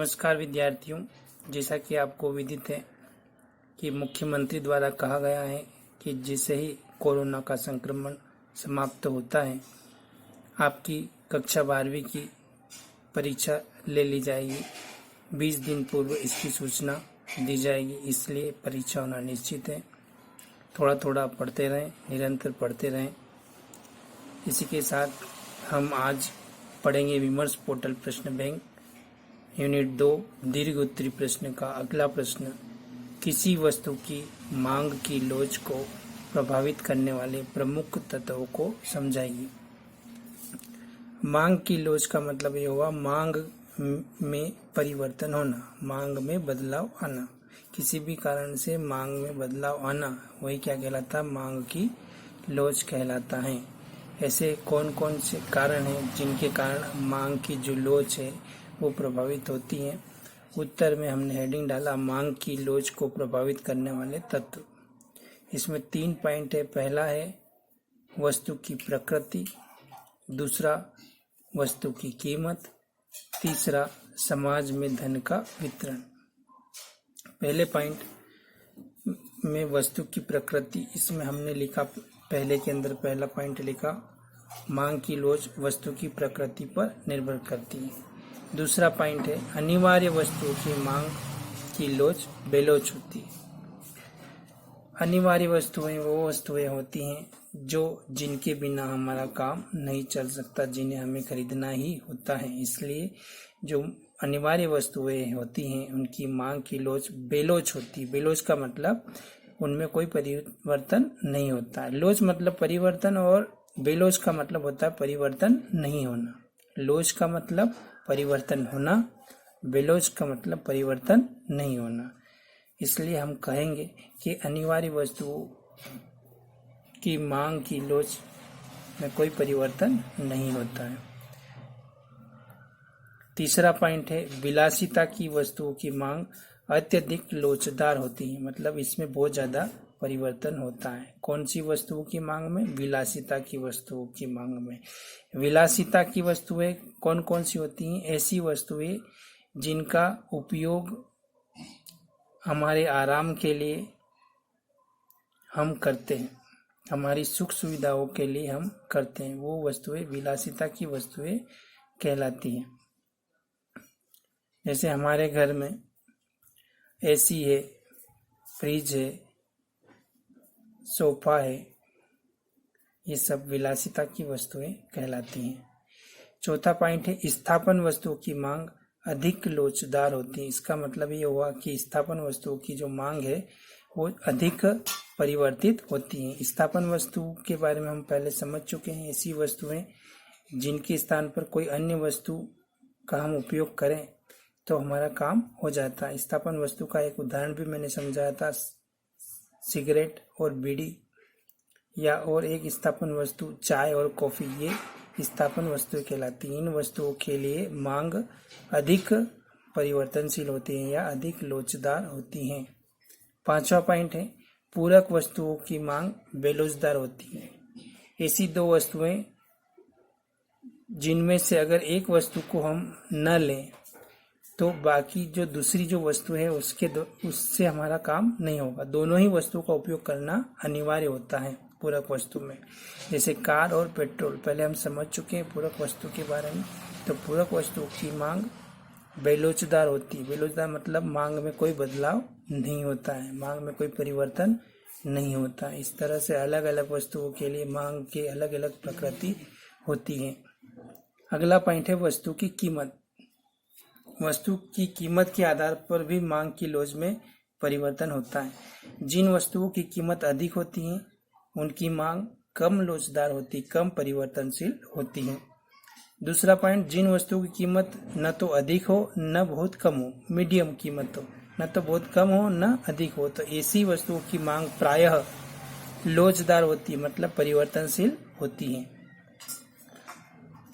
नमस्कार विद्यार्थियों, जैसा कि आपको विदित है कि मुख्यमंत्री द्वारा कहा गया है कि जैसे ही कोरोना का संक्रमण समाप्त होता है आपकी कक्षा 12वीं की परीक्षा ले ली जाएगी। 20 दिन पूर्व इसकी सूचना दी जाएगी, इसलिए परीक्षा होना निश्चित है। थोड़ा थोड़ा पढ़ते रहें, निरंतर पढ़ते रहें। इसी के साथ हम आज पढ़ेंगे विमर्श पोर्टल प्रश्न बैंक यूनिट 2 दीर्घ उत्तरी प्रश्न का अगला प्रश्न। किसी वस्तु की मांग की लोच को प्रभावित करने वाले प्रमुख तत्वों को समझाइए। मांग की लोच का मतलब ये हुआ मांग में परिवर्तन होना, मांग में बदलाव आना। किसी भी कारण से मांग में बदलाव आना वही क्या कहलाता, मांग की लोच कहलाता है। ऐसे कौन कौन से कारण हैं जिनके कारण मांग की जो लोच है वो प्रभावित होती है। उत्तर में हमने हेडिंग डाला मांग की लोच को प्रभावित करने वाले तत्व। इसमें 3 पॉइंट है। पहला है वस्तु की प्रकृति, दूसरा वस्तु की कीमत, तीसरा समाज में धन का वितरण। पहले पॉइंट में वस्तु की प्रकृति, इसमें हमने लिखा पहले के अंदर पहला पॉइंट लिखा मांग की लोच वस्तु की प्रकृति पर निर्भर करती है। दूसरा पॉइंट है अनिवार्य वस्तुओं की मांग की लोच बेलोच होती है। अनिवार्य वस्तुएं वो वस्तुएं होती हैं जिनके बिना हमारा काम नहीं चल सकता, जिन्हें हमें खरीदना ही होता है। इसलिए जो अनिवार्य वस्तुएं होती हैं उनकी मांग की लोच बेलोच होती है। बेलोच का मतलब उनमें कोई परिवर्तन नहीं होता है। लोच मतलब परिवर्तन और बेलोच का मतलब होता है परिवर्तन नहीं होना। लोच का मतलब परिवर्तन होना, बेलोच का मतलब परिवर्तन नहीं होना। इसलिए हम कहेंगे कि अनिवार्य वस्तुओं की मांग की लोच में कोई परिवर्तन नहीं होता है। तीसरा पॉइंट है विलासिता की वस्तुओं की मांग अत्यधिक लोचदार होती है, मतलब इसमें बहुत ज्यादा परिवर्तन होता है। कौन सी वस्तुओं की मांग में? विलासिता की वस्तुओं की मांग में। विलासिता की वस्तुएं कौन कौन सी होती हैं? ऐसी वस्तुएं जिनका उपयोग हमारे आराम के लिए हम करते हैं, हमारी सुख सुविधाओं के लिए हम करते हैं, वो वस्तुएं विलासिता की वस्तुएं कहलाती हैं। जैसे हमारे घर में एसी है, फ्रिज है, सोफा है, ये सब विलासिता की वस्तुएं कहलाती हैं। चौथा पॉइंट है स्थापन वस्तुओं की मांग अधिक लोचदार होती है। इसका मतलब ये हुआ कि स्थापन वस्तुओं की जो मांग है वो अधिक परिवर्तित होती है। स्थापन वस्तु के बारे में हम पहले समझ चुके हैं। ऐसी वस्तुएं जिनके स्थान पर कोई अन्य वस्तु का हम उपयोग करें तो हमारा काम हो जाता है। स्थापन वस्तु का एक उदाहरण भी मैंने समझाया था, सिगरेट और बीड़ी, या और एक स्थापन वस्तु चाय और कॉफी, ये स्थापन वस्तुएं कहलाती हैं। इन वस्तुओं के लिए मांग अधिक परिवर्तनशील होती है या अधिक लोचदार होती हैं। पांचवा पॉइंट है पूरक वस्तुओं की मांग बेलोचदार होती है। ऐसी दो वस्तुएं जिनमें से अगर एक वस्तु को हम न लें तो बाकी जो दूसरी जो वस्तु है उससे हमारा काम नहीं होगा। दोनों ही वस्तुओं का उपयोग करना अनिवार्य होता है पूरक वस्तु में। जैसे कार और पेट्रोल, पहले हम समझ चुके हैं पूरक वस्तु के बारे में। तो पूरक वस्तु की मांग बेलोचदार होती है। बेलोचदार मतलब मांग में कोई बदलाव नहीं होता है, मांग में कोई परिवर्तन नहीं होता। इस तरह से अलग अलग वस्तुओं के लिए मांग के अलग अलग प्रकृति होती है। अगला पॉइंट है वस्तु की कीमत। वस्तु की कीमत के आधार पर भी मांग की लोच में परिवर्तन होता है। जिन वस्तुओं की कीमत अधिक होती है उनकी मांग कम लोचदार होती, कम परिवर्तनशील होती है। दूसरा पॉइंट, जिन वस्तुओं की कीमत न तो अधिक हो न बहुत कम हो, मीडियम कीमत हो, न तो बहुत कम हो न अधिक हो, तो ऐसी वस्तुओं की मांग प्रायः लोचदार होती, मतलब परिवर्तनशील होती है।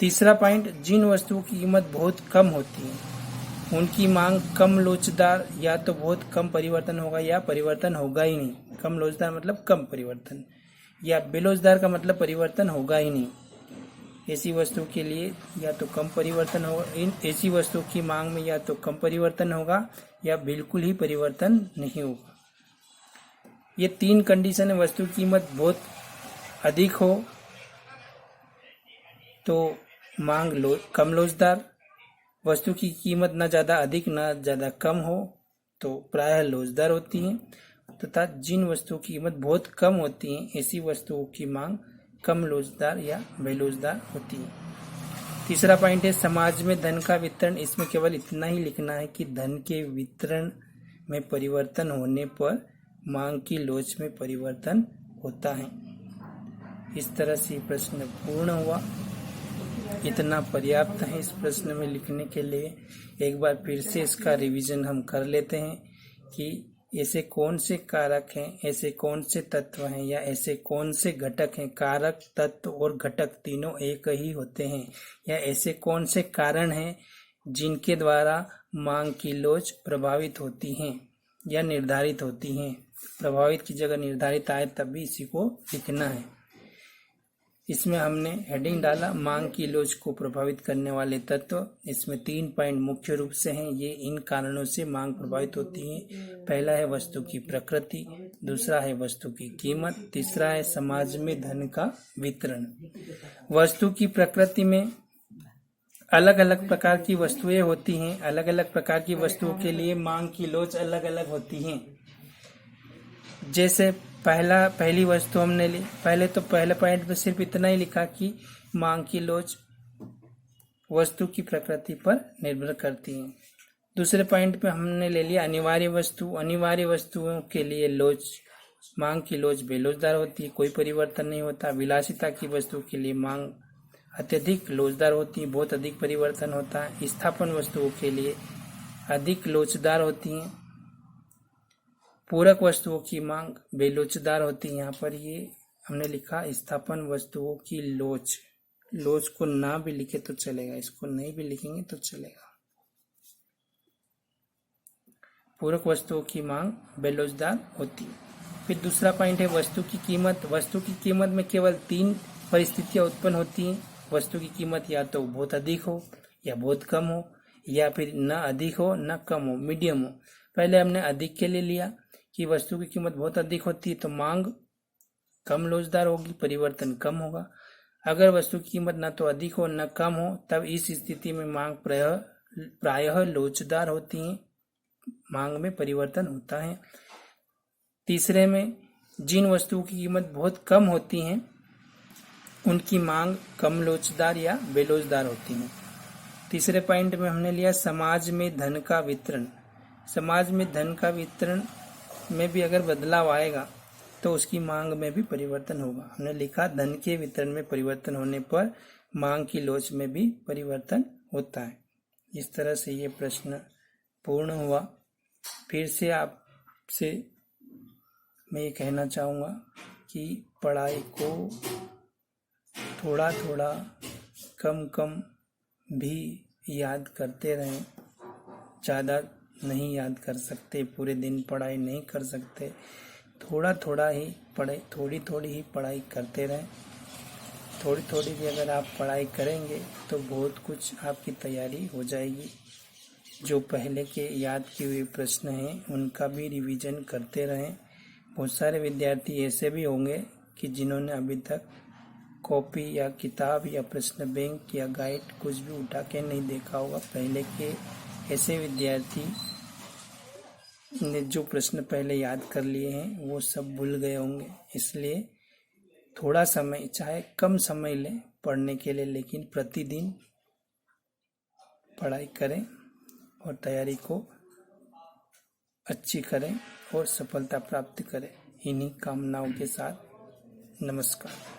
तीसरा पॉइंट, जिन वस्तुओं की कीमत बहुत कम होती है उनकी मांग कम लोचदार, या तो बहुत कम परिवर्तन होगा या परिवर्तन होगा ही नहीं। कम लोचदार मतलब कम परिवर्तन, या बेलोचदार का मतलब परिवर्तन होगा ही नहीं। ऐसी वस्तु के लिए या तो कम परिवर्तन होगा, इन ऐसी वस्तु की मांग में या तो कम परिवर्तन होगा या बिल्कुल ही परिवर्तन नहीं होगा। ये 3 कंडीशन है। वस्तु की कीमत बहुत अधिक हो तो मांग कम लोचदार, वस्तु की कीमत न ज़्यादा अधिक न ज़्यादा कम हो तो प्रायः लोचदार होती है, तथा जिन वस्तुओं की कीमत बहुत कम होती है ऐसी वस्तुओं की मांग कम लोचदार या बेलोचदार होती है। तीसरा पॉइंट है समाज में धन का वितरण। इसमें केवल इतना ही लिखना है कि धन के वितरण में परिवर्तन होने पर मांग की लोच में परिवर्तन होता है। इस तरह से प्रश्न पूर्ण हुआ। इतना पर्याप्त है इस प्रश्न में लिखने के लिए। एक बार फिर से इसका रिवीजन हम कर लेते हैं कि ऐसे कौन से कारक हैं, ऐसे कौन से तत्व हैं या ऐसे कौन से घटक हैं। कारक, तत्व और घटक तीनों एक ही होते हैं। या ऐसे कौन से कारण हैं जिनके द्वारा मांग की लोच प्रभावित होती हैं या निर्धारित होती हैं। प्रभावित की जगह निर्धारित आए तब भी इसी को लिखना है। इसमें हमने हेडिंग डाला मांग की लोच को प्रभावित करने वाले तत्व। इसमें 3 पॉइंट मुख्य रूप से हैं। ये इन कारणों से मांग प्रभावित होती है। पहला है वस्तु की प्रकृति, दूसरा है वस्तु की कीमत, तीसरा है समाज में धन का वितरण। वस्तु की प्रकृति में अलग अलग प्रकार की वस्तुएं होती हैं। अलग अलग प्रकार की वस्तुओं के लिए मांग की लोच अलग अलग होती हैं। जैसे पहली वस्तु हमने ली, पहले पॉइंट में सिर्फ इतना ही लिखा कि मांग की लोच वस्तु की प्रकृति पर निर्भर करती है। दूसरे पॉइंट पे हमने ले लिया अनिवार्य वस्तु। अनिवार्य वस्तुओं के लिए मांग की लोच बेलोचदार होती है, कोई परिवर्तन नहीं होता। विलासिता की वस्तु के लिए मांग अत्यधिक लोचदार होती है, बहुत अधिक परिवर्तन होता है। स्थापन वस्तुओं के लिए अधिक लोचदार होती हैं। पूरक वस्तुओं की मांग बेलोचदार होती है। यहाँ पर ये हमने लिखा स्थापन वस्तुओं की लोच को ना भी लिखे तो चलेगा, इसको नहीं भी लिखेंगे तो चलेगा। पूरक वस्तुओं की मांग बेलोचदार होती है। फिर दूसरा पॉइंट है वस्तु की कीमत। वस्तु की कीमत में केवल 3 परिस्थितियां उत्पन्न होती हैं। वस्तु की कीमत या तो बहुत अधिक हो या बहुत कम हो या फिर न अधिक हो न कम हो, मीडियम हो। पहले हमने अधिक के लिए लिया कि वस्तु की कीमत बहुत अधिक होती है तो मांग कम लोचदार होगी, परिवर्तन कम होगा। अगर वस्तु की कीमत न तो अधिक हो न कम हो तब इस स्थिति में मांग प्रायः लोचदार होती है, मांग में परिवर्तन होता है। तीसरे में जिन वस्तुओं की कीमत बहुत कम होती है उनकी मांग कम लोचदार या बेलोचदार होती है। तीसरे पॉइंट में हमने लिया समाज में धन का वितरण। समाज में धन का वितरण में भी अगर बदलाव आएगा तो उसकी मांग में भी परिवर्तन होगा। हमने लिखा धन के वितरण में परिवर्तन होने पर मांग की लोच में भी परिवर्तन होता है। इस तरह से ये प्रश्न पूर्ण हुआ। फिर से आपसे मैं ये कहना चाहूँगा कि पढ़ाई को थोड़ा थोड़ा कम भी याद करते रहें। ज़्यादा नहीं याद कर सकते, पूरे दिन पढ़ाई नहीं कर सकते, थोड़ा थोड़ा ही पढ़ाई, थोड़ी थोड़ी ही पढ़ाई करते रहें। थोड़ी थोड़ी भी अगर आप पढ़ाई करेंगे तो बहुत कुछ आपकी तैयारी हो जाएगी। जो पहले के याद किए हुए प्रश्न हैं उनका भी रिवीजन करते रहें। बहुत सारे विद्यार्थी ऐसे भी होंगे कि जिन्होंने अभी तक कॉपी या किताब या प्रश्न बैंक या गाइड कुछ भी उठा के नहीं देखा होगा। पहले के ऐसे विद्यार्थी ने जो प्रश्न पहले याद कर लिए हैं वो सब भूल गए होंगे। इसलिए थोड़ा समय, चाहे कम समय लें पढ़ने के लिए, लेकिन प्रतिदिन पढ़ाई करें और तैयारी को अच्छी करें और सफलता प्राप्त करें। इन्हीं कामनाओं के साथ नमस्कार।